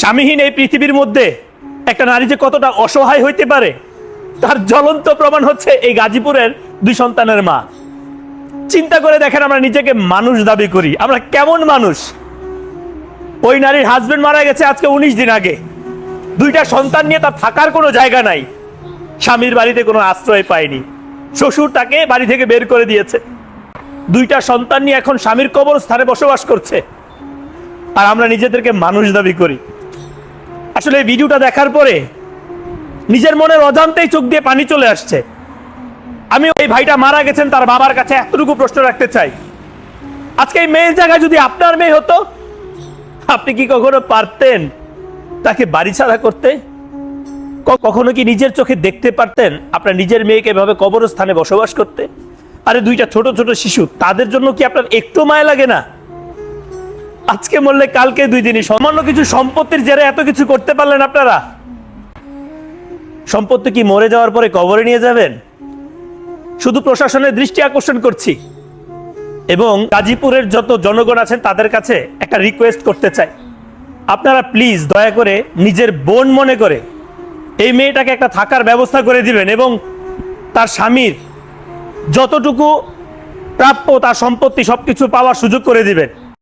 স্বামীহীন এই পৃথিবীর মধ্যে একটা নারী যে কতটা অসহায় হইতে পারে তার জ্বলন্ত প্রমাণ হচ্ছে এই গাজীপুরের 2 সন্তানের মা। চিন্তা করে দেখেন, আমরা নিজেকে মানুষ দাবি করি, আমরা কেমন মানুষ? ওই নারীর হাজবেন্ড মারা গেছে আজকে 19 দিন আগে। 2টা সন্তান নিয়ে তার থাকার কোনো জায়গা নাই, স্বামীর বাড়িতে কোনো আশ্রয় পায়নি, শ্বশুর তাকে বাড়ি থেকে বের করে দিয়েছে। 2টা সন্তান নিয়ে এখন স্বামীর কবরস্থানে বসবাস করছে, আর আমরা নিজেদেরকে মানুষ দাবি করি। আসলে এই ভিডিওটা দেখার পরে নিজের মনের অজান্তেই চোখ দিয়ে পানি চলে আসছে। আমি এই ভাইটা মারা গেছেন তার বাবার কাছে এতটুকু প্রশ্ন রাখতে চাই, আজকে এই মেয়ের জায়গায় যদি আপনার মেয়ে হতো, আপনি কি কখনো পারতেন তাকে বাড়ি ছাড়া করতে? কখনো কি নিজের চোখে দেখতে পারতেন আপনার নিজের মেয়েকে এভাবে কবরস্থানে বসবাস করতে? আরে 2টা ছোট ছোট শিশু, তাদের জন্য কি আপনার একটু মায়া লাগে না? আজকে মরলে কালকে 2 দিনই। সামান্য কিছু সম্পত্তির জেরে এত কিছু করতে পারলেন আপনারা? সম্পত্তি কি মরে যাওয়ার পরে কবরে নিয়ে যাবেন? শুধু প্রশাসনের দৃষ্টি আকর্ষণ করছি এবং গাজীপুরের যত জনগণ আছেন তাদের কাছে একটা রিকোয়েস্ট করতে চাই, আপনারা প্লিজ দয়া করে নিজের বোন মনে করে এই মেয়েটাকে একটা থাকার ব্যবস্থা করে দিবেন এবং তার স্বামীর যতটুকু প্রাপ্য তার সম্পত্তি সবকিছু পাওয়ার সুযোগ করে দিবেন।